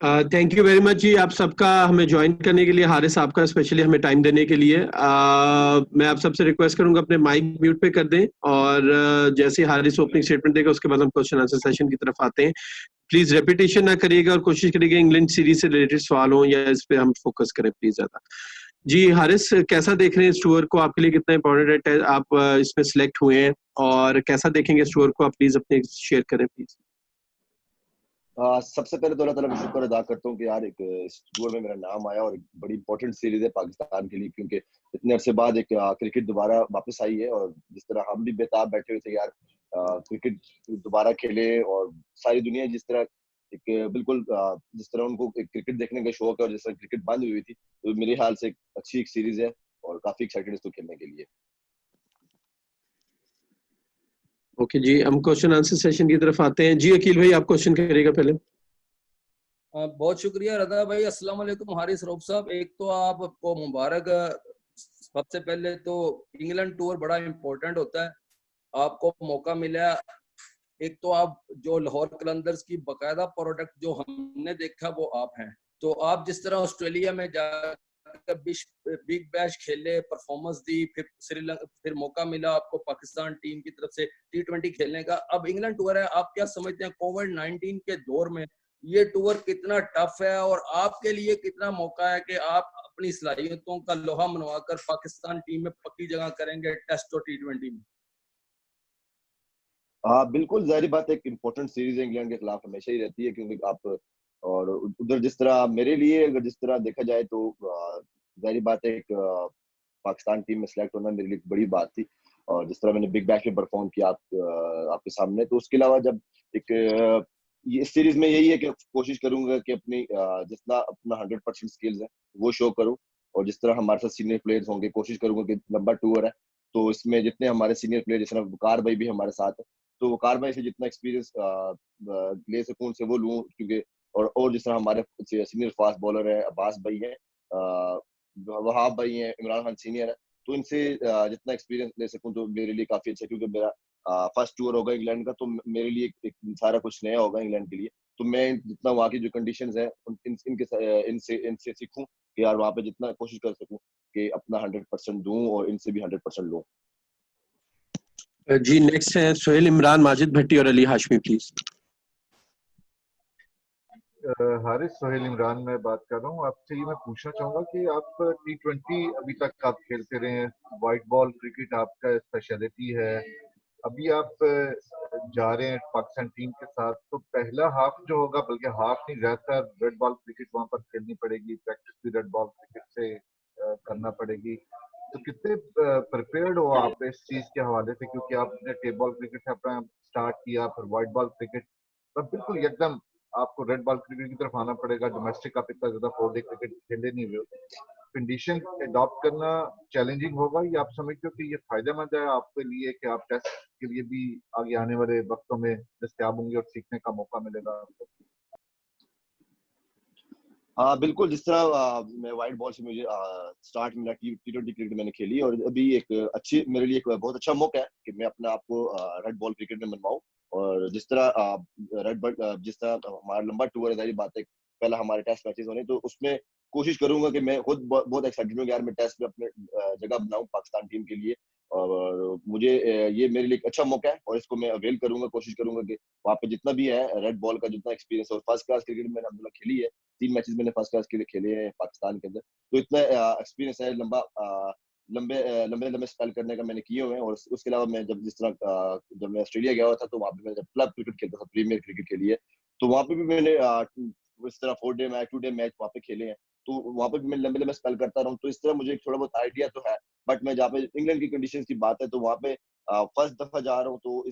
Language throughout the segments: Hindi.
थैंक यू वेरी मच जी, आप सबका हमें ज्वाइन करने के लिए, हारिस आपका स्पेशली हमें टाइम देने के लिए। मैं आप सबसे रिक्वेस्ट करूंगा अपने माइक म्यूट पे कर दें, और जैसे ही हारिस ओपनिंग स्टेटमेंट देगा उसके बाद हम क्वेश्चन आंसर सेशन की तरफ आते हैं। प्लीज रेपिटेशन ना करिएगा और कोशिश करिएगा इंग्लैंड सीरीज से रिलेटेड सवाल हो या इस पे हम फोकस करें प्लीज ज्यादा। जी हारिस, कैसा देख रहे हैं इस टूर को? आपके लिए कितना इंपॉर्टेंट है? आप इसमें सिलेक्ट हुए हैं और कैसा देखेंगे इस टूर को? आप प्लीज अपने शेयर करें प्लीज। सबसे पहले तो अल्लाह ताला का शुक्र अदा करता हूँ कि यार एक इस टूर में मेरा नाम आया, और एक बड़ी इंपॉर्टेंट सीरीज है पाकिस्तान के लिए, क्योंकि इतने अरसे बाद एक क्रिकेट दोबारा वापस आई है। और जिस तरह हम भी बेताब बैठे हुए थे यार, क्रिकेट दोबारा खेले, और सारी दुनिया जिस तरह एक बिल्कुल जिस तरह उनको एक क्रिकेट देखने का शौक है, और जिस तरह क्रिकेट बंद हुई थी, तो मेरे ख्याल से एक अच्छी एक सीरीज है और काफी एक्साइटेड इसको खेलने के लिए। ओके जी, हम क्वेश्चन आंसर सेशन की तरफ आते हैं। जी अकील भाई, आप क्वेश्चन करिएगा पहले। बहुत शुक्रिया रजा भाई। अस्सलाम वालेकुम हारिस रऊफ साहब, एक तो आपको मुबारक। सबसे पहले तो इंग्लैंड टूर बड़ा इम्पोर्टेंट होता है, आपको मौका मिला। एक तो आप जो लाहौर कलंदर्स की बकायदा प्रोडक्ट जो हमने देखा वो आप हैं, तो आप जिस तरह ऑस्ट्रेलिया में जाकर बिग बैश खेले, परफॉर्मेंस दी, फिर श्रीलंका, फिर मौका मिला आपको पाकिस्तान टीम की तरफ से T20 खेलने का। अब इंग्लैंड टूर है, आप क्या समझते हैं कोविड-19 के दौर में ये टूर कितना टफ है, और आपके लिए कितना मौका है कि आप अपनी सलाहियतों का लोहा मनवाकर पाकिस्तान टीम में पक्की जगह करेंगे टेस्ट और T20 में? हाँ बिल्कुल, जाहिर बात है एक इम्पोर्टेंट सीरीज है इंग्लैंड के खिलाफ, हमेशा ही रहती है, क्योंकि आप और उधर जिस तरह मेरे लिए अगर जिस तरह देखा जाए तो जाहिर बात है एक पाकिस्तान टीम में सिलेक्ट होना मेरे लिए एक बड़ी बात थी। और जिस तरह मैंने बिग बैश में परफॉर्म किया आपके सामने, तो उसके अलावा जब एक ये सीरीज में यही है कि कोशिश करूंगा कि अपनी जितना अपना 100% स्किल्स है वो शो करूं। और जिस तरह हमारे साथ सीनियर प्लेयर्स होंगे, कोशिश करूंगा कि लंबा टूर है, तो इसमें जितने हमारे सीनियर प्लेयर, जैसे वकार भाई भी हमारे साथ है, तो वकार भाई से जितना एक्सपीरियंस ले सकूं उनसे वो लूं, क्योंकि और जिस तरह हमारे सीनियर फास्ट बॉलर है, अब्बास भाई है, वहाब भाई है, इमरान खान सीनियर है, तो इनसे जितना एक्सपीरियंस ले सकूं तो मेरे लिए काफी अच्छा है, क्योंकि मेरा फर्स्ट टूर होगा इंग्लैंड का, तो मेरे लिए एक सारा कुछ नया होगा इंग्लैंड के लिए। तो मैं जितना वहाँ की जो कंडीशंस है इनसे सीखूं कि यार वहाँ पे जितना कोशिश कर सकूं कि अपना 100% दूं और इनसे भी 100% लूं। जी नेक्स्ट है सोहेल इमरान, माजिद भट्टी और अली हाशमी प्लीज। हारिस, सोहेल इमरान मैं बात कर रहा हूँ। आपसे ये मैं पूछना चाहूंगा कि आप T20 अभी तक आप खेलते रहे हैं, वाइट बॉल क्रिकेट आपका स्पेशलिटी है, अभी आप जा रहे हैं पाकिस्तान टीम के साथ, तो पहला हाफ जो होगा, बल्कि हाफ नहीं, ज्यादातर रेड बॉल क्रिकेट वहां पर खेलनी पड़ेगी, प्रैक्टिस भी रेड बॉल क्रिकेट से करना पड़ेगी, तो कितने प्रिपेयर्ड हो आप इस चीज के हवाले से? क्योंकि आपने टेप बॉल क्रिकेट से अपना स्टार्ट किया, फिर व्हाइट बॉल क्रिकेट, पर बिल्कुल एकदम आपको रेड बॉल क्रिकेट की तरफ आना पड़ेगा। डोमेस्टिक आप इतना ज्यादा 4 डे क्रिकेट खेले नहीं हुए, कंडीशन अडॉप्ट करना चैलेंजिंग होगा, या आप समझते हो कि ये फायदेमंद है आपके लिए कि आप टेस्ट के लिए भी आगे आने वाले वक्तों में दस्तयाब होंगे और सीखने का मौका मिलेगा आपको? हाँ बिल्कुल, जिस तरह मैं व्हाइट बॉल से मुझे स्टार्ट मिला, T20 क्रिकेट मैंने खेली, और अभी एक अच्छी मेरे लिए एक बहुत अच्छा मौका है कि मैं अपने आप को रेड बॉल क्रिकेट में मनवाऊं। और जिस तरह रेड बॉल जिस तरह हमारा लंबा टूर है, जाहिर बात है पहला हमारे टेस्ट मैचेस होने, तो उसमें कोशिश करूंगा कि मैं खुद बहुत एक्साइटेड हूँ कि यार मैं टेस्ट में अपने जगह बनाऊं पाकिस्तान टीम के लिए। और मुझे ये मेरे लिए एक अच्छा मौका है, और इसको मैं अवेल करूंगा, कोशिश करूंगा कि वहाँ पे जितना भी है रेड बॉल का जितना एक्सपीरियंस है, और फर्स्ट क्लास क्रिकेट मैंने अब्दुल्ला खेली है, 3 मैचेस मैंने फर्स्ट क्लास के लिए खेले हैं पाकिस्तान के अंदर, तो इतना एक्सपीरियंस है लंबे लंबे स्पेल करने का मैंने किए हुए हैं। और उसके अलावा मैं जब जिस तरह जब मैं ऑस्ट्रेलिया गया हुआ था, तो वहाँ पे मैं जब क्लब क्रिकेट खेलता था, प्रीमियर क्रिकेट खेली है, तो वहाँ पे भी मैंने इस तरह 4 डे मैच 2 डे मैच वहाँ पे खेले हैं, तो वहाँ पे भी मैं लंबे लंबे स्पेल करता रहा हूँ, तो इस तरह मुझे थोड़ा बहुत आइडिया तो है। बट मैं जहाँ पे इंग्लैंड की कंडीशन की बात है, तो वहाँ पे फर्स्ट दफा जा रहा हूँ, तो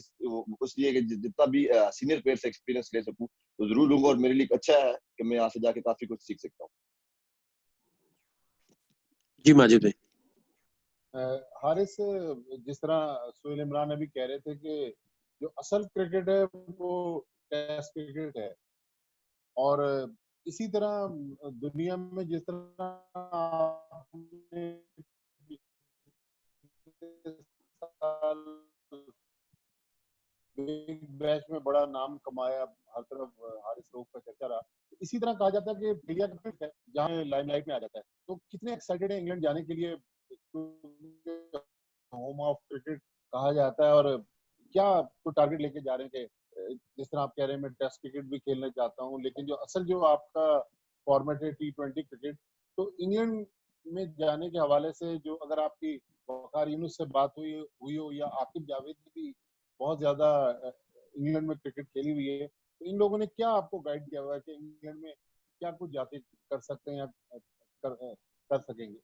इसलिए कि जितना भी सीनियर प्लेयर से एक्सपीरियंस ले सकूँ तो जरूर लूंगा, और मेरे लिए अच्छा है कि मैं यहाँ से जाके काफी कुछ सीख सकता हूँ। जी माजिद भाई। हारिस, जिस तरह सोहेल इमरान अभी कह रहे थे कि जो असल क्रिकेट है वो टेस्ट क्रिकेट है, और इसी तरह दुनिया में जिस तरह आपने बिग बैश में बड़ा नाम कमाया, हर तरफ हारिस रऊफ का चर्चा रहा। इसी तरह कहा जाता है कि इंडिया क्रिकेट है जहाँ लाइमलाइट में आ जाता है, तो कितने एक्साइटेड है इंग्लैंड जाने के लिए? होम ऑफ क्रिकेट कहा जाता है, और क्या कोई टारगेट लेके जा रहे हैं कि जिस तरह आप कह रहे हैं मैं टेस्ट क्रिकेट भी खेलना चाहता हूँ, लेकिन जो आपका फॉर्मेट है T20 क्रिकेट, तो इंग्लैंड में जाने के हवाले से जो अगर आपकी वकार यूनुस से बात हुई हो या आकिब जावेद ने भी बहुत ज्यादा इंग्लैंड में क्रिकेट खेली हुई है, तो इन लोगों ने क्या आपको गाइड किया हुआ है कि इंग्लैंड में क्या कुछ जाके कर सकते हैं या कर सकेंगे?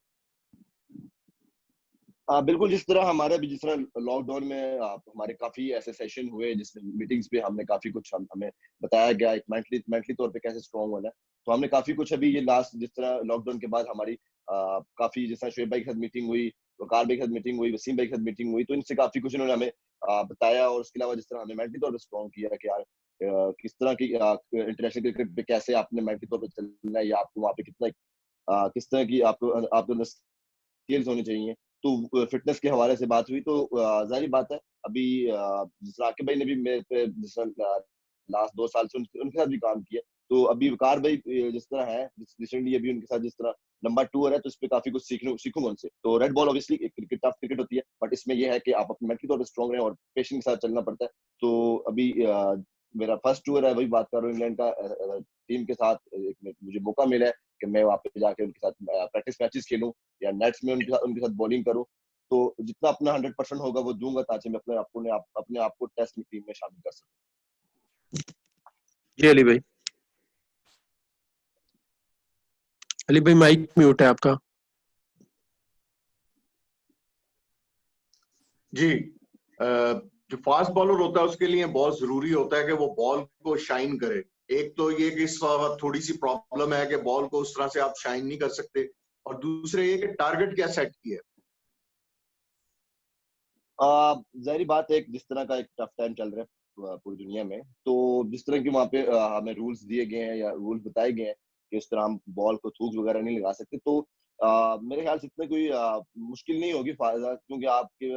बिल्कुल, जिस तरह हमारे भी जिस तरह लॉकडाउन में हमारे काफी ऐसे सेशन हुए जिसमें मीटिंग्स पे हमने काफी कुछ हमें बताया गया एक मेंटली तौर पे कैसे स्ट्रांग होना है। तो हमने काफी कुछ अभी ये लास्ट जिस तरह लॉकडाउन के बाद हमारी काफी जिस तरह शोएब भाई के साथ मीटिंग हुई, वकार भाई के साथ मीटिंग हुई, वसीम भाई के साथ मीटिंग हुई, तो इनसे काफी कुछ इन्होंने हमें बताया। और उसके अलावा जिस तरह हमें मेंटली तौर पर स्ट्रांग किया कि यार किस तरह की इंटरनेशनल क्रिकेट पे कैसे आपने मेंटली तौर पर चलना है, या आपको वहाँ पे कितना किस तरह की आपको आपके अंदर स्किल्स होनी चाहिए। तो फिटनेस के हवाले से बात हुई, तो जाहिर बात है अभी जिस तरह आकिब भाई ने भी मेरे पे जिस लास्ट 2 साल से उनके साथ भी काम किया, तो अभी वकार भाई जिस तरह है रिसेंटली अभी उनके साथ जिस तरह लंबा टूर है, तो इस पे काफी कुछ सीखूंगा उनसे। तो रेड बॉल ऑब्वियसली एक क्रिकेट टफ क्रिकेट होती है, बट इसमें यह है कि आप अपने मेंटली तौर पर स्ट्रांग रहें और पेशेंस के साथ चलना पड़ता है। तो अभी मेरा फर्स्ट टूर है, वही बात कर रहा हूँ इंग्लैंड का टीम के साथ। मुझे मौका मिला है कि मैं वहाँ पे जाके उनके साथ प्रैक्टिस मैचेस खेलूं या नेट्स में उनके साथ बॉलिंग करूं। तो जितना अपना 100% होगा वो दूंगा, ताकि मैं अपने आप को टेस्ट में टीम में शामिल कर सकूं। जी अली भाई। अली भाई माइक म्यूट है आपका। जी, जो फास्ट बॉलर होता है उसके लिए बहुत जरूरी होता है कि वो बॉल को शाइन करे। एक तो ये कि इस वक्त थोड़ी सी प्रॉब्लम है कि बॉल को उस तरह से आप शाइन नहीं कर सकते, और दूसरे ये कि टारगेट क्या सेट किया। जाहिर बात है जिस तरह का एक टफ टाइम चल रहा है पूरी दुनिया में, तो जिस तरह की वहाँ पे हमें रूल्स दिए गए हैं या रूल्स बताए गए हैं कि इस तरह हम बॉल को थूक वगैरह नहीं लगा सकते, तो मेरे ख्याल से इतना कोई मुश्किल नहीं होगी फायदा, क्योंकि आपके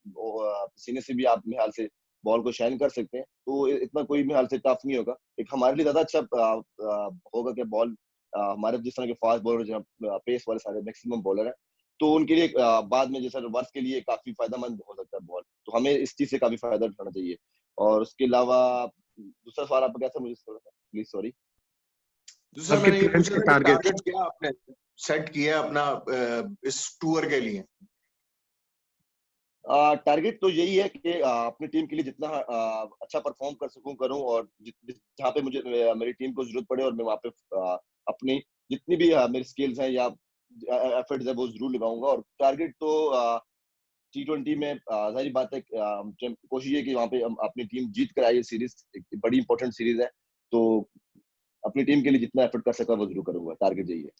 पसीने से भी आप मेरे ख्याल से बॉल को शाइन कर सकते हैं। तो इतना कोई मेरे ख्याल से टफ नहीं होगा। एक हमारे लिए ज्यादा अच्छा होगा कि बॉल हमारे जिस तरह के फास्ट बॉलर पेस वाले सारे मैक्सिमम बॉलर हैं, तो उनके लिए बाद में जैसा वर्ष के लिए काफी फायदेमंद हो सकता है बॉल। तो हमें इस चीज से काफी फायदा उठाना चाहिए। और उसके अलावा दूसरा सवाल आपका क्या था, मुझे प्लीज सॉरी। दूसरा मैंने ये पूछा था कि टारगेट क्या आपने सेट किया अपना इस टूर के लिए। टारगेट तो यही है कि अपनी टीम के लिए जितना अच्छा परफॉर्म कर सकूं करूं, और जहाँ पे मुझे मेरी टीम को जरूरत पड़े और मैं वहाँ पे अपनी जितनी भी मेरी स्किल्स हैं या एफर्ट्स है वो जरूर लगाऊंगा। और टारगेट तो T20 में जाहिर बात है कोशिश है कि वहाँ पे हम अपनी टीम जीत कर आए। सीरीज एक बड़ी इंपॉर्टेंट सीरीज है, तो अपनी टीम के लिए जितना एफर्ट कर सका वो जरूर करूंगा। टारगेट यही है।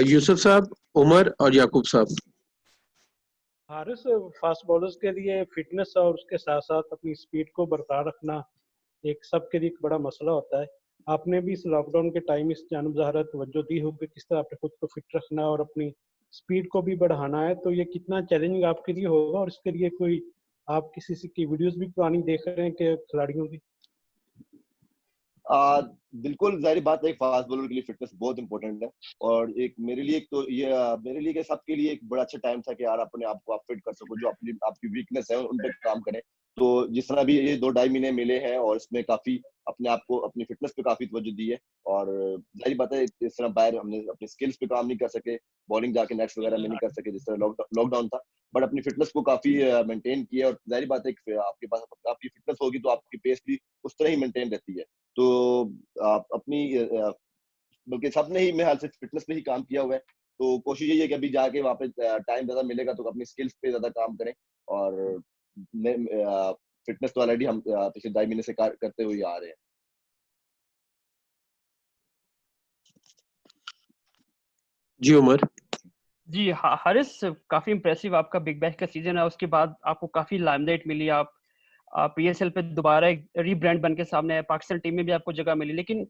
यूसुफ साहब, उमर और याकूब साहब। हारिस, फास्ट बॉलर्स के लिए फिटनेस और उसके साथ साथ अपनी स्पीड को बरकरार रखना एक सबके लिए एक बड़ा मसला होता है। आपने भी इस लॉकडाउन के टाइम इस जानब ज़ाहिर तवज्जो दी होगी किस तरह आपने खुद को फिट रखना और अपनी स्पीड को भी बढ़ाना है, तो ये कितना चैलेंजिंग आपके लिए होगा? और इसके लिए कोई आप किसी की वीडियोस भी पुरानी देख रहे हैं कि खिलाड़ियों की? बिल्कुल जाहिर बात है फास्ट बॉलर के लिए फिटनेस बहुत इंपॉर्टेंट है। और एक मेरे लिए एक तो ये मेरे लिए सबके लिए एक बड़ा अच्छा टाइम था कि यार अपने आप को आप फिट कर सको, जो अपनी आपकी वीकनेस है उन पर काम करें। तो जिस तरह भी ये 2-2.5 महीने मिले हैं और इसमें काफी अपने आप को अपनी फिटनेस पे काफी तवज्जो दी है। और जाहिर बात है इस तरह बाहर हमने अपने स्किल्स पे काम नहीं कर सके, बॉलिंग जाके नेट्स वगैरह में नहीं कर सके जिस तरह लॉकडाउन था, बट अपनी फिटनेस को काफी मेंटेन किया। और जाहिर बात है आपके पास आपकी फिटनेस होगी तो आपकी पेस भी उस तरह ही मेंटेन रहती है। तो आप अपनी बल्कि सबने ही मेरे ख्याल से फिटनेस पे ही काम किया हुआ है। तो कोशिश यही है कि अभी जाके वहाँ पे टाइम ज्यादा मिलेगा तो अपनी स्किल्स पे ज्यादा काम करें। और फिटनेस तो ऑलरेडी हम पिछले 2.5 महीने से करते हुए आ रहे हैं। जी उमर। जी हारिस, काफी इम्प्रेसिव आपका बिग बैश का सीजन है। उसके बाद आपको काफी लाइमलाइट मिली, आप PSL पे दोबारा एक रीब्रांड बन के सामने आए, पाकिस्तान टीम में भी आपको जगह मिली। लेकिन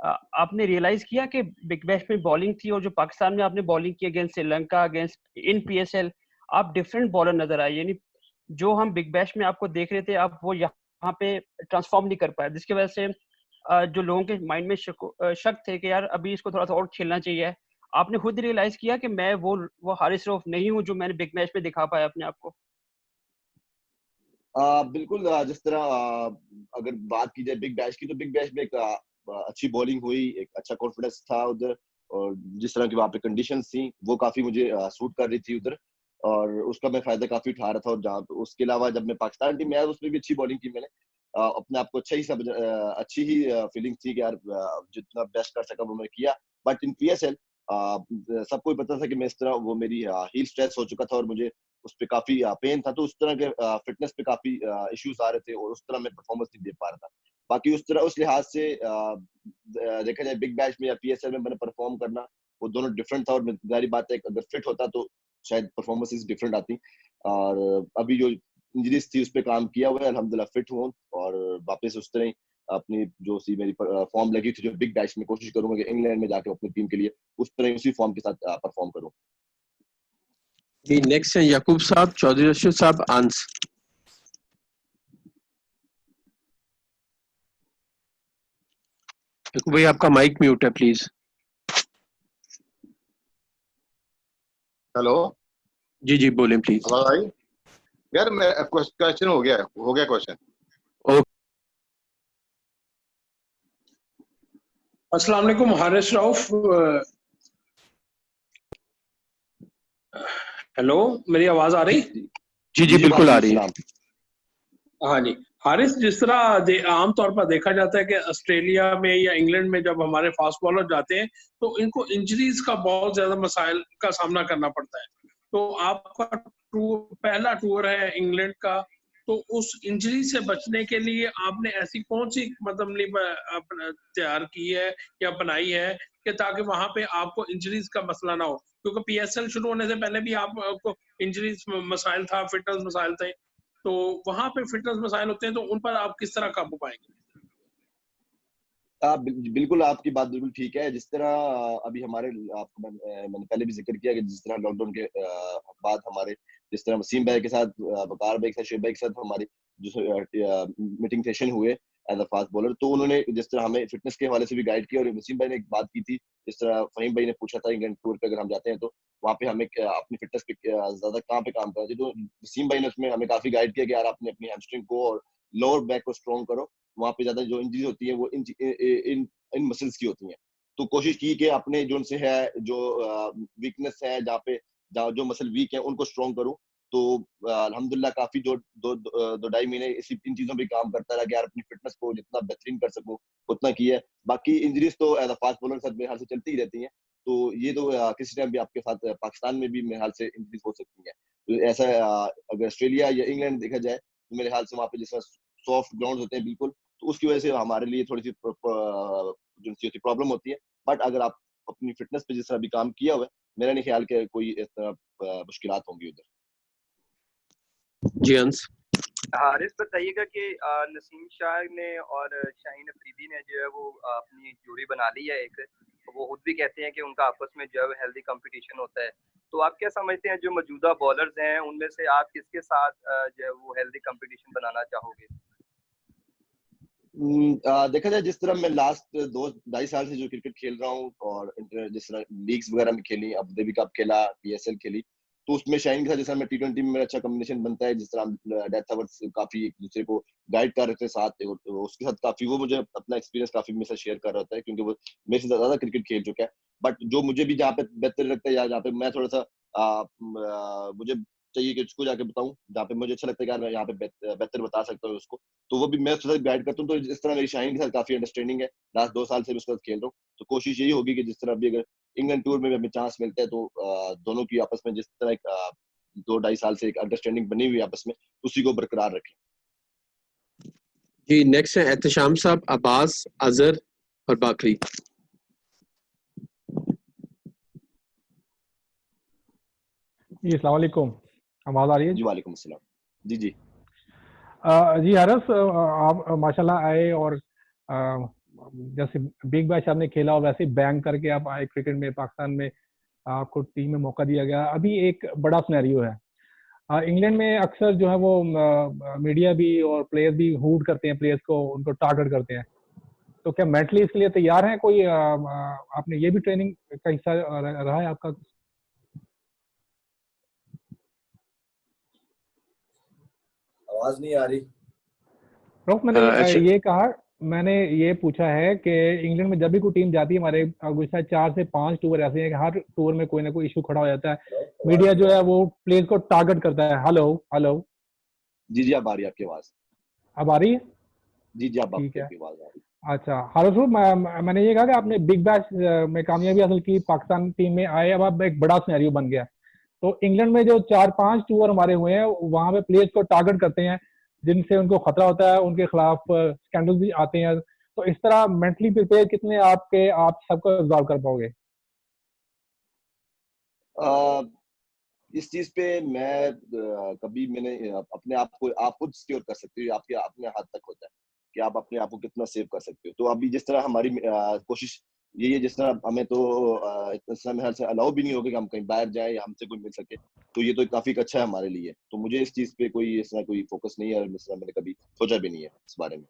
आपने रियलाइज किया कि बिग बैश में बॉलिंग थी और जो पाकिस्तान में आपने बॉलिंग की अगेंस्ट श्रीलंका, अगेंस्ट इन PSL, आप डिफरेंट बॉलर नजर आए, यानी जो हम बिग बैश में आपको देख रहे थे आप वो यहाँ पे ट्रांसफॉर्म नहीं कर पाए, जिसकी वजह से जो लोगों के माइंड में शक थे कि यार अभी इसको थोड़ा सा और खेलना चाहिए। आपने खुद रियलाइज किया कि मैं वो हारिस रऊफ नहीं हूँ जो मैंने बिग मैच में दिखा पाया अपने आप को? बिल्कुल, जिस तरह अगर बात की जाए बिग बैश की, तो बिग बैश में एक अच्छी बॉलिंग हुई, एक अच्छा कॉन्फिडेंस था उधर, और जिस तरह की वहाँ पे कंडीशंस थी वो काफी मुझे सूट कर रही थी उधर, और उसका मैं फायदा काफी उठा रहा था। और जहाँ उसके अलावा जब मैं पाकिस्तान टीम में आया उसमें भी अच्छी बॉलिंग की मैंने, अपने आप को अच्छा ही अच्छी ही फीलिंग थी कि यार जितना बेस्ट कर सका वो मैं किया। बट इन PSL सबको पता था कि मैं इस तरह, वो मेरी हील स्ट्रेस हो चुका था और मुझे उस पे काफी पेन था, तो उस तरह के फिटनेस पे काफी इश्यूज आ रहे थे और उस तरह मैं परफॉर्मेंस नहीं दे पा रहा था। बाकी उस तरह उस लिहाज से देखा जाए बिग बैश में या PSL में मैंने परफॉर्म करना, वो दोनों डिफरेंट था, और जारी बात है अगर फिट होता तो शायद परफॉर्मेंसेस डिफरेंट आती। और अभी जो इंजरीज थी उस पर काम किया हुआ है, अल्हम्दुलिल्लाह फिट हूँ, और वापस उस तरह ही अपनी जो सी मेरी फॉर्म लगी थी जो बिग बैश में, कोशिश करूंगा कि इंग्लैंड में जाके अपनी टीम के लिए उस तरह उसी फॉर्म के साथ परफॉर्म करूं। जी, नेक्स्ट है याकूब साहब, चौधरी रशीद साहब, आंस। याकूब भाई आपका माइक म्यूट है, प्लीज। हेलो, जी जी बोलें प्लीज। आवाज आई? यार मैं क्वेश्चन हो गया क्वेश्चन। अस्सलाम वालेकुम हारिस रऊफ। हेलो, मेरी आवाज आ रही? जी जी बिल्कुल आ रही है। हाँ जी हारिस, जिस तरह आमतौर पर देखा जाता है कि ऑस्ट्रेलिया में या इंग्लैंड में जब हमारे फास्ट बॉलर जाते हैं तो इनको इंजरीज का बहुत ज्यादा मसाइल का सामना करना पड़ता है। तो आपका पहला टूर है इंग्लैंड का, तो उस इंजरी से बचने के लिए आपने ऐसी कौन सी मतलब तैयार की है या बनाई है कि ताकि वहां पे आपको इंजरीज का मसला ना हो? क्योंकि PSL शुरू होने से पहले भी आपको इंजरीज मसाइल था, फिटनेस मसाइल थे, तो वहां पे फिटनेस मसाइल होते हैं, तो उन पर आप किस तरह काबू पाएंगे? बिल्कुल, आपकी बात बिल्कुल ठीक है। जिस तरह अभी हमारे, आपको मैंने पहले भी जिक्र किया कि जिस तरह लॉकडाउन के बाद हमारे, जिस तरह वसीम भाई के साथ, वकार भाई के साथ, शुएब भाई के साथ हमारी जो मीटिंग सेशन हुए एज अ फास्ट बॉलर, तो उन्होंने जिस तरह हमें फिटनेस के हवाले से भी गाइड किया। और वसीम भाई ने एक बात की थी, जिस तरह फहीम भाई ने पूछा था इंग्लैंड टूर पे अगर हम जाते हैं तो वहाँ पे हमें अपनी फिटनेस पे ज्यादा कहाँ पे काम करना चाहिए, तो वसीम भाई ने उसमें हमें काफी गाइड किया कि यार आपने अपनी हैमस्ट्रिंग को और लोअर बैक को स्ट्रॉन्ग करो, वहाँ पे ज्यादा जो इंजरीज होती है वो इन मसल्स की होती हैं। तो कोशिश की कि अपने जो उनसे है, जो वीकनेस है, जहाँ जो मसल वीक है उनको स्ट्रॉन्ग करूं। तो अल्हम्दुलिल्लाह काफी जो दो ढाई महीने इसी इन चीजों पे काम करता रहा कि यार अपनी फिटनेस को जितना बेहतरीन कर सकूं उतना की है। बाकी इंजरीज तो एज अ फास्ट बॉलर के साथ मेरे हाल से चलती ही रहती हैं, तो ये तो किसी टाइम भी आपके साथ पाकिस्तान में भी मेरे हाल से इंजरीज हो सकती है। तो ऐसा अगर ऑस्ट्रेलिया या इंग्लैंड देखा जाए तो मेरे हाल से वहाँ पे जैसा सॉफ्ट ग्राउंड होते हैं बिल्कुल, तो उसकी वजह से हमारे लिए थोड़ी सी जो प्रॉब्लम होती है। बट अगर आप अपनी फिटनेस पे जिस तरह भी काम किया हुआ है, मेरा नहीं ख्याल कि कोई इस तरह मुश्किलात होंगी उधर। जी अंश। हारिस बताइएगा कि नसीम शाह ने और शाहीन अफरीदी ने जो है वो अपनी जोड़ी बना ली है एक, वो खुद भी कहते हैं कि उनका आपस में जो है हेल्दी कंपटीशन होता है। तो आप क्या समझते हैं जो मौजूदा बॉलर्स हैं उनमें से आप किसके साथ जो है वो हेल्दी कंपटीशन बनाना चाहोगे? देखा जाए जिस तरह मैं लास्ट 2-2.5 साल से जो क्रिकेट खेल रहा हूँ, और जिस तरह लीग्स वगैरह में खेली, अबू धाबी कप खेला, PSL खेली, तो उसमें शाइन के साथ जिस तरह मैं T20 में मेरा अच्छा कॉम्बिनेशन बनता है, जिस तरह हम डेथ ओवर्स काफी एक दूसरे को गाइड कर रहे थे साथ, तो उसके साथ काफी वो मुझे अपना एक्सपीरियंस काफी मेरे साथ शेयर कर रहा होता है, क्योंकि वो मेरे से ज्यादा क्रिकेट खेल चुका है। बट जो मुझे भी जहाँ पे बेहतर लगता है या जहाँ पे मैं थोड़ा सा मुझे चाहिए कि उसको जाके बताऊं, जहाँ पे मुझे अच्छा लगता है कि यार मैं यहाँ पे बेहतर बता सकता हूँ उसको, तो वो भी मैं उसके साथ गाइड करता हूँ। तो इस तरह मेरी शाहीन के साथ काफी अंडरस्टैंडिंग है, लास्ट 2 साल से भी उसके साथ खेल रहा हूँ। तो कोशिश यही होगी कि जिस तरह भी अगर इंग्लैंड टूर में भी हमें चांस मिलता है, तो दोनों की आपस में जिस तरह एक 2-2.5 साल से एक अंडरस्टैंडिंग बनी हुई आपस में, उसी को बरकरार रखें। जी नेक्स्ट है एहतशाम साहब, अब्बास, अजहर और बाकरी। जी अस्सलाम वालेकुम, आवाज आ रही है? जी वालेकुम अस्सलाम। जी जी जी हारिस, आप माशाल्लाह आए और जैसे बिग बैश आपने खेला और वैसे बैंक करके आप आए क्रिकेट में, पाकिस्तान में आपको टीम में मौका दिया गया। अभी एक बड़ा सिनेरियो है, इंग्लैंड में अक्सर जो है वो मीडिया भी और प्लेयर्स भी हूट करते हैं, प्लेयर्स को उनको टारगेट करते हैं। तो क्या मेंटली इसके लिए तैयार हैं कोई? आपने ये भी ट्रेनिंग का हिस्सा रहा है आपका? आवाज नहीं आ रही। मैंने ये पूछा है कि इंग्लैंड में जब भी कोई टीम जाती है, हमारे गुजशत 4 से 5 टूर ऐसे हैं कि हर टूर में कोई ना कोई इशू खड़ा हो जाता है, मीडिया जो है वो प्लेयर्स को टारगेट करता है। हेलो हेलो, जी अब आ रही है आपकी आवाज। अब आ रही है? जी अब ठीक है। आपकी आवाज आ रही है। अच्छा हारिस, मैंने ये कहा कि आपने बिग बैश में कामयाबी हासिल की, पाकिस्तान टीम में आए, अब आप एक बड़ा सिनेरियो बन गया। तो इंग्लैंड में जो 4-5 टूर हमारे हुए हैं, वहां पे प्लेयर्स को टारगेट करते हैं जिनसे उनको खतरा होता है, उनके खिलाफ स्कैंडल भी आते हैं। तो इस तरह मेंटली प्रिपेयर कितने आप सबको एब्जॉर्व कर पाओगे? इस चीज पे मैं कभी मैंने अपने आप को आप खुद सिक्योर कर सकते हो, आपके अपने हाथ तक होता है कि आप अपने आप को कितना सेव कर सकते हो। तो अभी जिस तरह हमारी कोशिश यही है, जिस तरह हमें तो इतना समय से अलाउ भी नहीं होगा कि हम कहीं बाहर जाएं या हमसे कोई मिल सके, तो ये तो काफी अच्छा है हमारे लिए। तो मुझे इस चीज पे कोई इस तरह कोई फोकस नहीं है और इस तरह मैंने कभी सोचा भी नहीं है इस बारे में।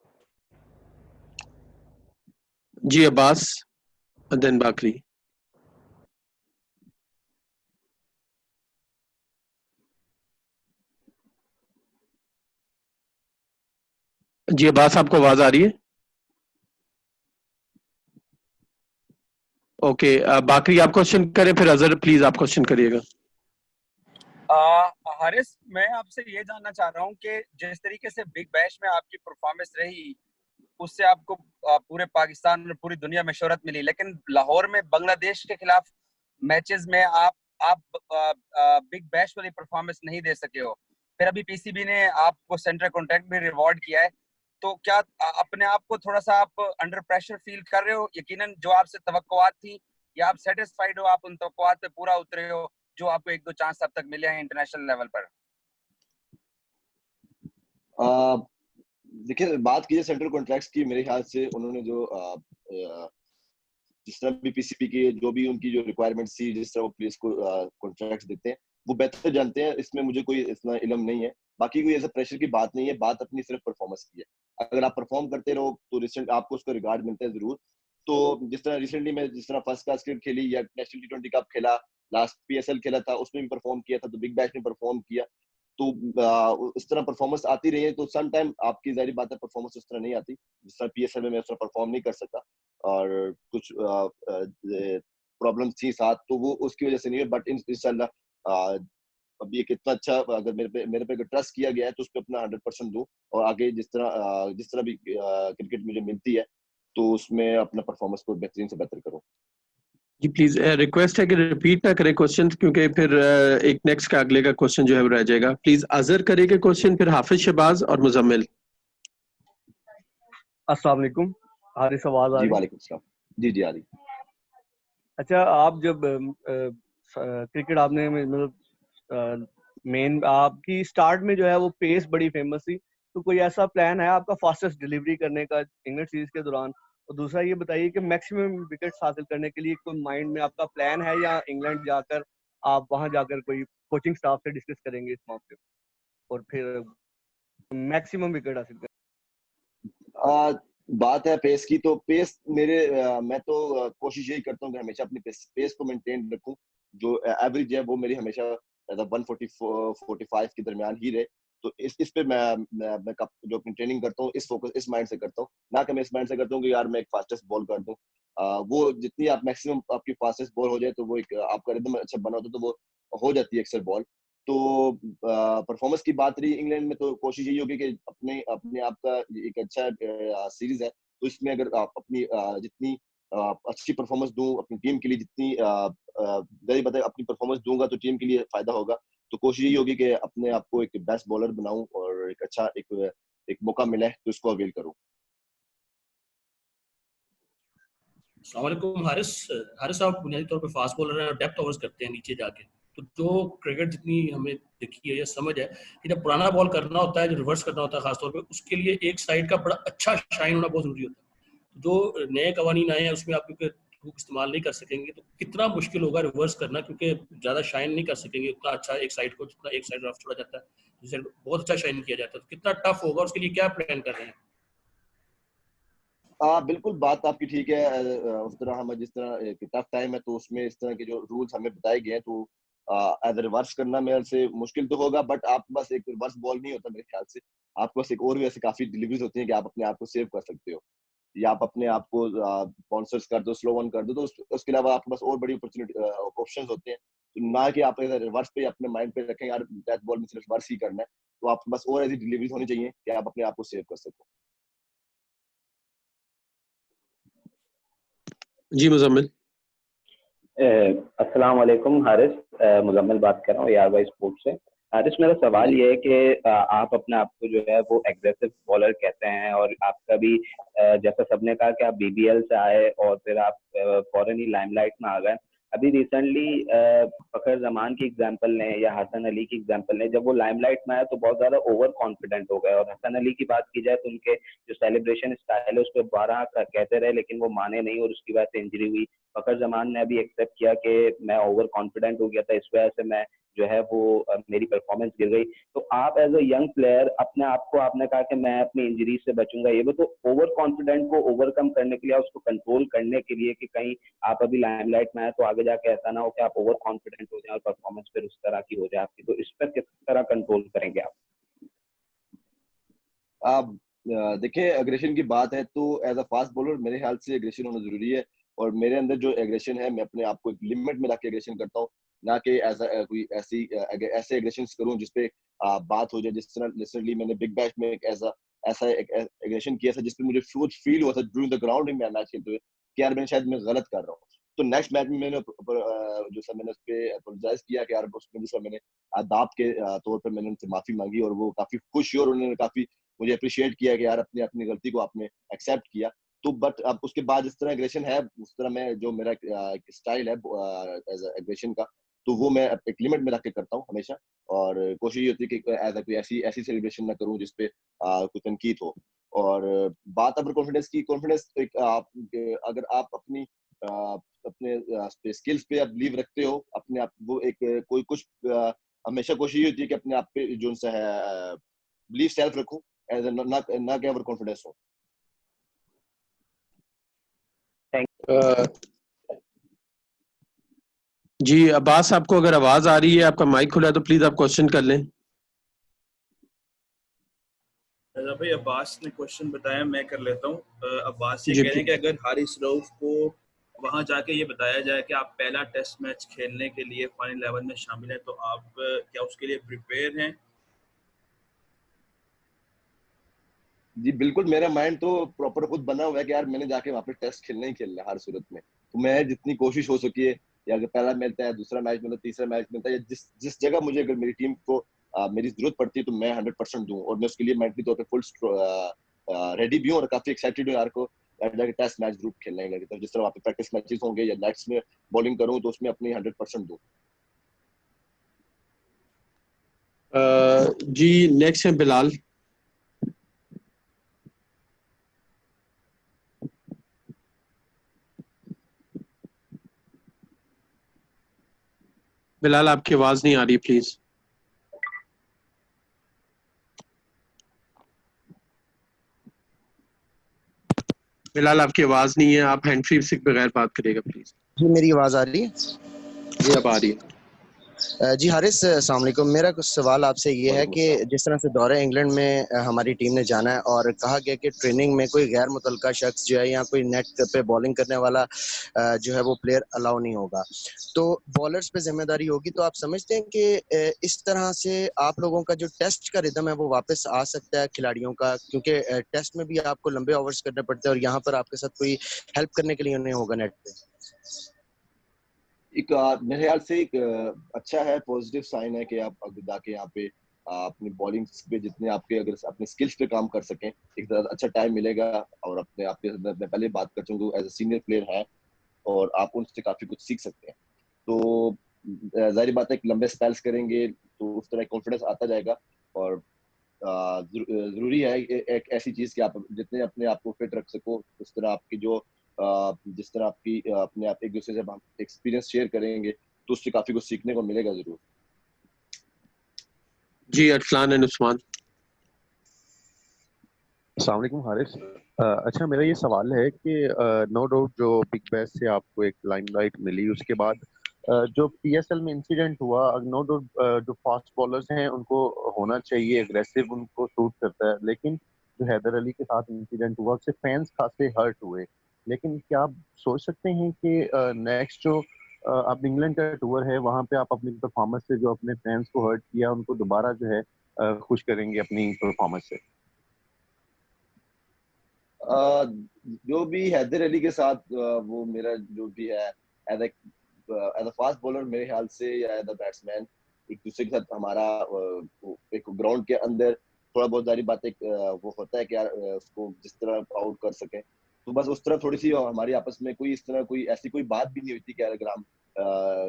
जी अब्बास, देन बाकरी। जी अब्बास, आपको आवाज आ रही है? ओके, बाकरी आप क्वेश्चन करें, फिर अजहर प्लीज आप क्वेश्चन करिएगा। हारिस, मैं आपसे ये जानना चाह रहा हूँ कि जिस तरीके से बिग बैश में आपकी परफॉर्मेंस रही, उससे आपको पूरे पाकिस्तान और पूरी दुनिया में शोहरत मिली, लेकिन लाहौर में बांग्लादेश के खिलाफ मैचेस में आप बिग बैश वाली परफॉर्मेंस नहीं दे सके हो। फिर अभी पीसीबी ने आपको सेंट्रल कॉन्ट्रैक्ट भी रिवॉर्ड किया है, तो क्या अपने आप को थोड़ा सा आप अंडर प्रेशर फील कर रहे हो? यकीनन जो आपसे तवक्कुआत थी, या आप सेटिस्फाइड हो, आप उन तवक्कुआत पे पूरा उतरे हो जो आपको 1-2 चांस अब तक मिले हैं इंटरनेशनल लेवल पर? देखिए, बात कीजिए सेंट्रल कॉन्ट्रैक्ट्स की, मेरे ख्याल से उन्होंने जो जिस तरह भी पीसीबी के जो भी उनकी जो रिक्वायरमेंट्स थी, जिस तरह वो प्लेयर्स को कॉन्ट्रैक्ट्स देते हैं, वो बेहतर जानते हैं। इसमें मुझे कोई इतना इल्म नहीं है। बाकी कोई ऐसा प्रेशर की बात नहीं है, बात अपनी सिर्फ परफॉर्मेंस की है। अगर आप परफॉर्म करते रहो तो रिसेंट आपको उसका रिगार्ड मिलता है जरूर। तो जिस तरह रिसेंटली मैं जिस तरह फर्स्ट क्लास क्रिकेट खेली या नेशनल T20 कप खेला, लास्ट PSL खेला था, उसमें भी परफॉर्म किया था, तो बिग बैश में परफॉर्म किया, तो इस तरह परफॉर्मेंस आती रही है। तो सम टाइम आपकी जाहिर बात है परफॉर्मेंस उस तरह नहीं आती, जिस तरह PSL में मैं उस तरह परफॉर्म नहीं कर सका और कुछ प्रॉब्लम्स थी साथ, तो वो उसकी वजह से नहीं है। बट इंशाल्लाह अभी एक इतना अच्छा, अगर मेरे पे ट्रस्ट किया गया है तो उस पर अपना 100% दूं और आगे जिस तरह भी क्रिकेट मुझे मिलती है तो उसमें अपना परफॉर्मेंस को बेहतरीन से बेहतर करूं। जी प्लीज रिक्वेस्ट है कि रिपीट ना करें क्वेश्चन, क्योंकि फिर एक नेक्स्ट का अगले का क्वेश्चन जो है वो रह जाएगा। प्लीज अजहर करेगा क्वेश्चन, फिर हाफिज, शहबाज और मुजम्मिल। अस्सलाम वालेकुम, हारिस आवाज आ रही? वालेकुम सलाम। जी आ रही। अच्छा, आप जब क्रिकेट आपने मतलब मेन आपकी स्टार्ट में जो है वो पेस बड़ी फेमस थी, तो कोई ऐसा प्लान है आपका फास्टेस्ट डिलीवरी करने का इंग्लैंड सीरीज के दौरान? और दूसरा ये बताइए कि मैक्सिमम विकेट्स हासिल करने के लिए कोई माइंड में आपका प्लान है, या इंग्लैंड जाकर आप वहां जाकर कोई कोचिंग स्टाफ से डिस्कस करेंगे इस मौके पे और फिर मैक्सिमम विकेट हासिल करें? बात है पेस की, तो पेस मैं तो कोशिश यही करता हूँ कि हमेशा अपनी पेस को मेंटेन रखूं। जो एवरेज है वो मेरी हमेशा 145 के दरमियान ही रहे। तो इस पे मैं जो अपनी ट्रेनिंग करता हूँ इस माइंड से करता हूँ, ना कि मैं इस माइंड से करता हूँ कि यार मैं एक फास्टेस्ट बॉल कर दूं। वो जितनी आप मैक्सिमम आपकी फास्टेस्ट बॉल हो जाए तो वो एक आपका रिदम अच्छा बना होता है, तो वो हो जाती है अक्सर बॉल। तो परफॉर्मेंस की बात रही इंग्लैंड में, तो कोशिश यही होगी कि अपने आप का एक अच्छा सीरीज है, तो इसमें अगर आप अपनी जितनी अच्छी परफॉर्मेंस दूं अपनी टीम के लिए, जितनी बताए अपनी परफॉर्मेंस दूंगा तो टीम के लिए फायदा होगा। तो कोशिश यही होगी कि अपने आप को एक बेस्ट बॉलर बनाऊं और एक अच्छा एक मौका मिले तो इसको अवेल करूं। अस्सलाम वालेकुम हारिस साहब, बुनियादी तौर पे फास्ट बॉलर हैं और डेप्थ ओवर्स करते हैं नीचे जाके। तो जो क्रिकेट जितनी हमें देखी है या समझ है कि जब पुराना बॉल करना होता है, जो रिवर्स करना होता है खासतौर पे, उसके लिए एक साइड का बड़ा अच्छा शाइन होना बहुत जरूरी होता है। जो नए कवानीन आए हैं उसमें आप क्योंकि हुक इस्तेमाल नहीं कर सकेंगे तो कितना मुश्किल होगा रिवर्स करना, क्योंकि ज़्यादा शाइन नहीं कर सकेंगे उतना अच्छा एक साइड को, जितना एक साइड रफ छोड़ा जाता है जिसे बहुत अच्छा शाइन किया जाता है, तो कितना टफ होगा, उसके लिए क्या प्लान कर रहे हैं? बिल्कुल बात आपकी ठीक है। उस तरह हम जिस तरह टफ टाइम है तो उसमें इस तरह के जो रूल्स हमें बताए गए हैं तो एज रिवर्स करना मेरे से मुश्किल तो होगा, बट आपके पास एक रिवर्स बॉल नहीं होता मेरे ख्याल से। आपके पास एक और भी ऐसी काफी डिलीवरीज होती हैं कि आप अपने आप को सेव कर सकते हो, या आप अपने आप को बाउंसर्स कर दो, स्लो वन कर दो, तो उसके अलावा आपके पास और बड़ी अपॉर्चुनिटी ऑप्शन होते हैं। तो ना कि आप रिवर्स पे अपने माइंड पे रखें यार डेथ बॉल में सिर्फ रिवर्स ही करना है, तो आपके पास और ऐसी डिलीवरीज होनी चाहिए कि आप अपने आप को सेव कर सको। जी मुजम्मिल। अस्सलाम वालेकुम हारिस, मुजम्मिल बात कर रहा हूँ यार भाई स्पोर्ट्स से। हारिस, मेरा सवाल ये है कि आप अपने आप को जो है वो एग्रेसिव बॉलर कहते हैं, और आपका भी जैसा सबने कहा कि आप बीबीएल से आए और फिर आप फौरन ही लाइमलाइट में आ गए। अभी रिसेंटली फखर जमान की एग्जांपल लें या हसन अली की एग्जांपल लें, जब वो लाइमलाइट में आया तो बहुत ज्यादा ओवर कॉन्फिडेंट हो गए, और हसन अली की बात की जाए तो उनके जो सेलिब्रेशन स्टाइल है उस पर 12 कहते रहे लेकिन वो माने नहीं और उसकी वजह से इंजरी हुई। फखर जमान ने अभी एक्सेप्ट किया कि मैं ओवर कॉन्फिडेंट हो गया था, इस वजह से मैं जो है वो मेरी परफॉर्मेंस गिर गई। तो आप एज अ यंग प्लेयर अपने आप को, आपने कहा कि मैं अपनी इंजरी से बचूंगा, ये भी तो ओवर कॉन्फिडेंट को ओवरकम करने के लिए, उसको कंट्रोल करने के लिए कि कहीं आप अभी लाइमलाइट में आए तो आगे जाके ऐसा ना हो कि आप ओवर कॉन्फिडेंट हो जाए और परफॉर्मेंस फिर उस तरह की हो जाए आपकी, तो इस पर किस तरह कंट्रोल करेंगे आप? आप देखिए, एग्रेशन की बात है तो एज अ फास्ट बॉलर मेरे ख्याल से एग्रेशन होना जरूरी है, और मेरे अंदर जो एग्रेशन है मैं अपने आप को एक लिमिट में रख के एग्रेशन करता हूँ, ना कि एज कोई ऐसे एग्रेशन करूँ जिसपे बात हो जाए। जिस तरह रिसेंटली मैंने बिग बैश में एक ऐसा एक एग्रेशन किया था जिसपे मुझे फील हुआ था ड्यूरिंग द ग्राउंड में मैच खेलते हुए कि यार शायद मैं गलत कर रहा हूँ। तो नेक्स्ट मैच में मैंने जो सर मैंने उस पर अपोलोजाइज किया कि यार उसमें जिसका मैंने आदाब के तौर पर मैंने उनसे माफी मांगी, और वो काफी खुश हुए और उन्होंने काफी मुझे अप्रिशिएट किया कि यार अपनी अपनी गलती को आपने एक्सेप्ट किया। तो बट अब उसके बाद जिस तरह एग्रेशन है उस तरह मैं जो मेरा स्टाइल है एज एग्रेशन का, तो वो मैं एक लिमिट में रख के करता हूँ हमेशा, और कोशिश ये होती है कि एज कोई ऐसी ऐसी सेलिब्रेशन ना करूँ जिसपे कोई तनकीद हो। और बात अब कॉन्फिडेंस की, कॉन्फिडेंस एक अगर आप अपनी अपने स्किल्स पे आप बिलीव रखते हो अपने आप, वो एक कोई कुछ हमेशा कोशिश होती है कि अपने आप पे जो सा है बिलीव सेल्फ रखो, एज ना कि ओवर कॉन्फिडेंस हो। जी अब्बास, आपको अगर आवाज आ रही है, आपका माइक खुला है तो प्लीज आप क्वेश्चन कर लें। भाई अब्बास ने क्वेश्चन बताया, मैं कर लेता हूँ। अब्बास ये जी कह रहे हैं कि अगर हारिस रऊफ को वहां जाके ये बताया जाए कि आप पहला टेस्ट मैच खेलने के लिए फाइनल 11 में शामिल हैं, तो आप क्या उसके लिए प्रिपेयर हैं? जी बिल्कुल, मेरा माइंड तो प्रॉपर खुद बना हुआ है कि यार मैंने जाके वहाँ पे टेस्ट खेलना ही खेलना है हर सूरत में। तो मैं जितनी कोशिश हो सकी है, या अगर पहला मिलता है, दूसरा मैच मिलता है, तीसरा मैच मिलता है, या जिस जिस जगह मुझे अगर मेरी टीम को मेरी जरूरत पड़ती है तो मैं 100% दूं, और मैं उसके लिए मेंटली तौर पे फुल रेडी भी हूँ और काफी एक्साइटेड हूँ यार को यार जाके टेस्ट मैच जरूर खेलना ही लगता है। जिस तरह वहाँ पे प्रैक्टिस मैचेस होंगे या नेट्स में बॉलिंग करूँ तो उसमें अपनी 100% दूं। जी नेक्स्ट है बिलाल। बिलाल आपकी आवाज नहीं आ रही, प्लीज। बिलाल आपकी आवाज नहीं है, आप हैंड फ्री से बगैर बात करिएगा प्लीज। जी मेरी आवाज आ रही है? जी अब आ रही है। जी हारिस, अस्सलाम वालेकुम। मेरा कुछ सवाल आपसे ये है कि जिस तरह से दौरे इंग्लैंड में हमारी टीम ने जाना है और कहा गया कि ट्रेनिंग में कोई गैर मुतल्लका शख्स जो है या कोई नेट पे बॉलिंग करने वाला जो है वो प्लेयर अलाउ नहीं होगा, तो बॉलर्स पे जिम्मेदारी होगी। तो आप समझते हैं कि इस तरह से आप लोगों का जो टेस्ट का रिदम है वो वापस आ सकता है खिलाड़ियों का, क्योंकि टेस्ट में भी आपको लंबे ओवर्स करने पड़ते हैं और यहाँ पर आपके साथ कोई हेल्प करने के लिए नहीं होगा नेट पे। एक मेरे ख्याल से एक अच्छा है, पॉजिटिव साइन है कि आप अगर जाके यहाँ पे अपनी बॉलिंग पे जितने आपके अगर अपने स्किल्स पे काम कर सकें, एक अच्छा टाइम मिलेगा। और अपने आप के मैं पहले बात कर चुका हूँ एज ए सीनियर प्लेयर है और आप उनसे काफी कुछ सीख सकते हैं। तो जाहिर बात है कि लंबे स्पेल्स करेंगे तो उस तरह कॉन्फिडेंस आता जाएगा। और जरूरी है एक ऐसी चीज कि आप जितने अपने आप को फिट रख सको, उस तरह आपकी जिस तरह आपकी अपने आप एक दूसरे से हम एक्सपीरियंस शेयर करेंगे तो उससे काफी कुछ सीखने को मिलेगा जरूर। जी अरसलान एंड उस्मान। अस्सलाम वालेकुम हारिस। अच्छा मेरा ये सवाल है कि नो डाउट जो बिग बैश से आपको एक लाइमलाइट मिली, उसके बाद जो पीएसएल में इंसिडेंट हुआ, नो डाउट जो फास्ट बॉलर्स हैं उनको होना चाहिए, एग्रेसिव उनको सूट करता है, लेकिन जो हैदर अली के साथ इंसिडेंट हुआ उससे फैंस खासे हर्ट हुए। लेकिन क्या आप सोच सकते हैं कि नेक्स्ट जो अब इंग्लैंड का टूर है वहां पे आप अपनी परफॉर्मेंस से जो अपने फैंस को हर्ट किया उनको दोबारा जो है खुश करेंगे अपनी परफॉर्मेंस से? जो भी हैदर अली के साथ वो मेरा जो भी है एज अ फास्ट बॉलर मेरे ख्याल से या एज अ बैट्समैन एक दूसरे के साथ हमारा एक ग्राउंड के अंदर थोड़ा बहुत सारी बातें वो होता है कि यार उसको जिस तरह आउट कर सके, तो बस उस तरह थोड़ी सी हमारी आपस में कोई इस तरह कोई ऐसी कोई बात भी नहीं होती कि अगर हम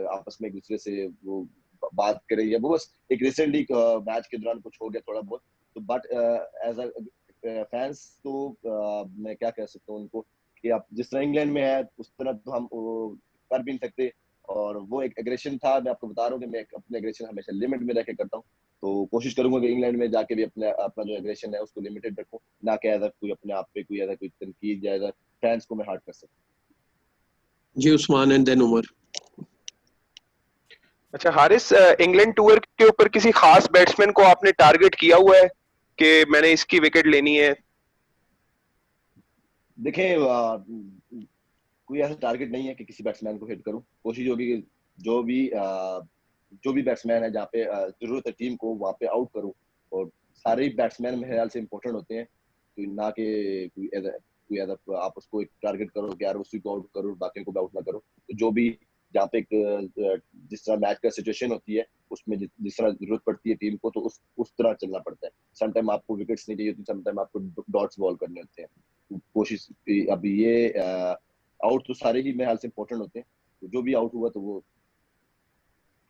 आपस में एक दूसरे से वो बात करें, या वो बस एक रिसेंटली मैच के दौरान कुछ हो गया थोड़ा बहुत, तो बट एज अ फैंस तो मैं क्या कह सकता हूँ उनको कि आप जिस तरह इंग्लैंड में है उस तरह तो हम कर भी नहीं सकते, और वो एक एग्रेशन था। मैं आपको बता रहा हूँ कि मैं अपने एग्रेशन हमेशा लिमिट में रह के करता हूँ, तो कोशिश करूंगा कि इंग्लैंड में जाके भी अपना जो एग्रेशन है उसको लिमिटेड रखूं, ना कि ऐसा कोई अपने आप पे कोई ऐसा कोई तनकीद या ऐसा फैंस को मैं हर्ट कर सकूं। जी उस्मान एंड देन उमर। अच्छा हारिस, इंग्लैंड टूर के ऊपर किसी खास बैट्समैन को आपने टारगेट किया हुआ है कि मैंने इसकी विकेट लेनी है? देखें कोई ऐसा टारगेट नहीं है कि किसी बैट्समैन को हिट करूं। कोशिश होगी कि जो भी बैट्समैन है जहाँ पे जरूरत है टीम को वहाँ पे आउट करूं, और सारे ही बैट्समैन मेरे ख्याल से इंपॉर्टेंट होते हैं, तो ना कि कोई ऐसा आप उसको एक टारगेट करो कि यार उसी को आउट करो बाकी को भी आउट ना करो। तो जो भी जहाँ पे जिस तरह मैच का सिचुएशन होती है उसमें जिस तरह जरूरत पड़ती है टीम को, तो उस तरह चलना पड़ता है। समटाइम आपको विकेट्स नहीं चाहिए होती, समटाइम आपको डॉट्स बॉल करने होते हैं। कोशिश अब ये आउट तो सारे ही मेरे ख्याल से इंपॉर्टेंट होते हैं, तो जो भी आउट हुआ तो वो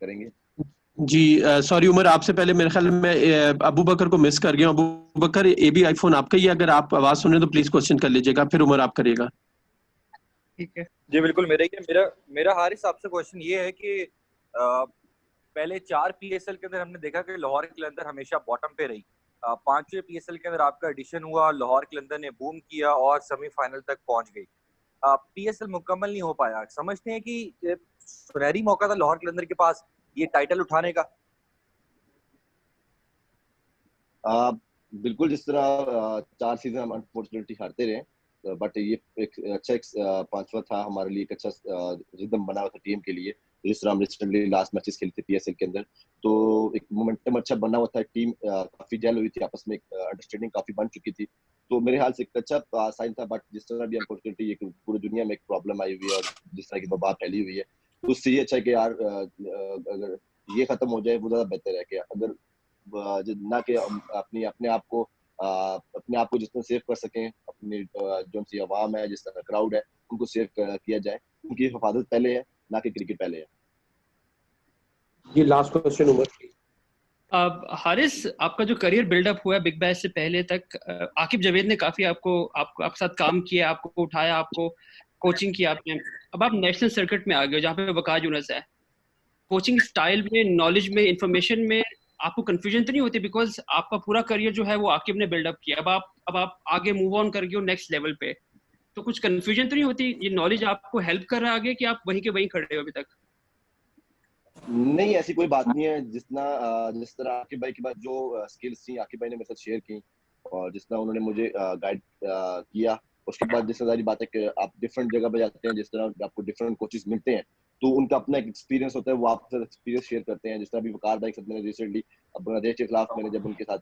करेंगे। जी सॉरी उमर, आपसे पहले मेरे ख्याल में अबू बकर को मिस कर गया। अबू बकर ये भी आईफोन आपका ही है, अगर आप आवाज सुन रहे तो प्लीज क्वेश्चन कर लीजिएगा, फिर उमर आप करिएगा। ठीक है जी बिल्कुल। मेरा हारिस आपसे क्वेश्चन ये है कि पहले 4 पीएसएल के अंदर हमने देखा कि लाहौर कलंदर हमेशा बॉटम पे रही। 5वें पीएसएल के अंदर आपका एडिशन हुआ, लाहौर कलंदर ने बूम किया और सेमीफाइनल तक पहुंच गई। पीएसएल मुकम्मल नहीं हो पाया। समझते हैं कि सुनहरी मौका था लाहौर कलंदर के पास ये टाइटल उठाने का? बिल्कुल, जिस तरह 4 सीजन हम अनफॉर्चुनेटली हारते रहे, बट ये एक अच्छा 5वां था हमारे लिए, एक अच्छा रिदम बना हुआ था टीम के लिए। जिस तरह हम रिसेंटली लास्ट मैचेस खेले थे पीएसएल के अंदर, तो एक मोमेंटम अच्छा बना हुआ था, टीम काफी जेल हुई थी आपस में, एक अंडरस्टैंडिंग काफी बन चुकी थी, तो मेरे ख्याल से एक अच्छा साइन था। बट जिस तरह भी अनफॉर्चुनेटली एक पूरी दुनिया में एक प्रॉब्लम आई हुई है और जिस तरह की वबा फैली हुई है, तो उससे ये अच्छा है कि यार अगर ये खत्म हो जाए वो ज्यादा बेहतर है कि अगर ना कि अपने आप को जितना सेव कर सकें, अपनी जो सी आवाम है, जिस तरह क्राउड है, उनको सेव किया जाए। उनकी हिफाजत पहले है, ना कि क्रिकेट पहले है। ये लास्ट क्वेश्चन उमर। अब हारिस, आपका जो करियर बिल्डअप हुआ है बिग बैश से पहले तक, आकिब जावेद ने काफी आपके साथ काम किया, आपको उठाया, आपको कोचिंग किया आपने। अब आप नेशनल सर्किट में आ गए जहाँ पे वकास यूनुस है। कोचिंग स्टाइल में, नॉलेज में, इंफॉर्मेशन में आपको कंफ्यूजन तो नहीं होती? बिकॉज आपका पूरा करियर जो है वो आकिब ने बिल्डअप किया, अब आप आगे मूव ऑन कर गए हो नेक्स्ट लेवल पे, तो कुछ कंफ्यूजन तो नहीं होती? ये नॉलेज आपको हेल्प कर रहा है आगे कि आप वहीं के वहीं खड़े हो अभी तक? नहीं, ऐसी कोई बात नहीं है। जिस तरह आकिब भाई के पास जो स्किल्स थी आकिब भाई ने मेरे साथ शेयर की, और जिस तरह उन्होंने मुझे गाइड किया, उसके बाद जिस सारी बातें कि आप डिफरेंट जगह पे जाते हैं, जिस तरह आपको डिफरेंट कोचेस मिलते हैं, तो उनका अपना एक एक्सपीरियंस होता है, वो आपसे एक्सपीरियंस शेयर करते हैं। जिस तरह अभी वकार भाई के साथ मैंने रिसेंटली बांग्लादेश के खिलाफ मैंने जब उनके साथ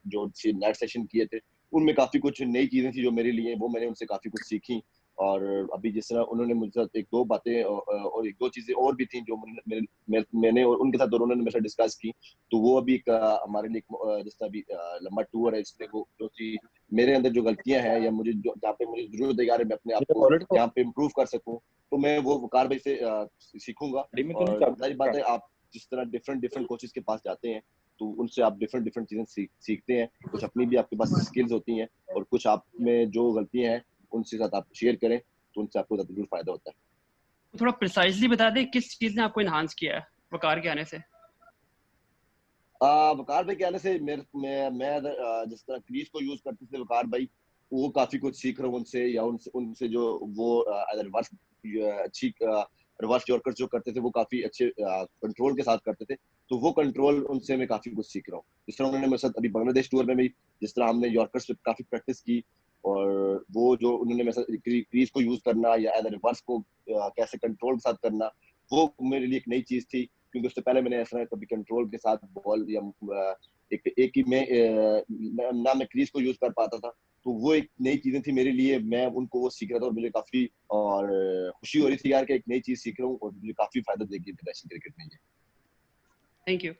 जो नेट सेशन किए थे, उनमें काफी कुछ नई चीजें थी जो मेरे लिए, वो मैंने उनसे काफी कुछ सीखी। और अभी जिस तरह उन्होंने मुझे साथ 1-2 बातें और 1-2 चीजें और भी थी जो मैंने और उनके साथ उन्होंने मेरे साथ डिस्कस की, तो वो अभी हमारे लिए जिस तरह अभी लंबा टूर है, इसमें वो जो चीज मेरे अंदर जो गलतियां हैं या मुझे जहाँ पे मुझे जरूरत है यार मैं अपने आप को यहाँ पे इम्प्रूव कर सकूं, तो मैं वो वकार भाई से सीखूंगा। और सारी बातें आप जिस तरह डिफरेंट कोचेस के पास जाते हैं, तो उनसे आप डिफरेंट डिफरेंट चीजें सीखते हैं। कुछ अपनी भी आपके पास स्किल्स होती हैं और कुछ आप में जो गलतियां हैं उनसे साथ आप शेयर करें तो उनसे आपको जरूर फायदा होता है। थोड़ा प्रिसाइजली बता दें किस चीज ने आपको इन्हांस किया है वकार के आने से? वकार भाई के आने से मैं जिस तरह क्रीज को यूज करते थे वकार भाई, वो काफी कुछ सीख रहा हूँ उनसे, या उनसे जो वो रिवर्स अच्छी रिवर्स यॉर्कर जो करते थे वो काफी अच्छे कंट्रोल के साथ करते थे, तो वो कंट्रोल उनसे मैं काफी कुछ सीख रहा हूँ। जिस तरह उन्होंने मेरे साथ अभी बांग्लादेश टूर में भी जिस तरह हमने यॉर्कर्स पे काफी प्रैक्टिस की, और वो जो उन्होंने मेरे साथ क्रीज को यूज करना या रिवर्स को कैसे कंट्रोल के साथ करना, वो मेरे लिए एक नई चीज थी, क्योंकि उससे पहले मैंने ऐसा कभी कंट्रोल के साथ बॉल या एक ही में ना मैं क्रीज को यूज कर पाता था, तो वो एक नई चीजें थी मेरे लिए, मैं उनको वो सीख रहा था और मुझे काफी और खुशी हो रही थी यार कि एक नई चीज सीख रहा हूँ और मुझे काफी फायदा देगी इंटरनेशनल क्रिकेट में। Thank you.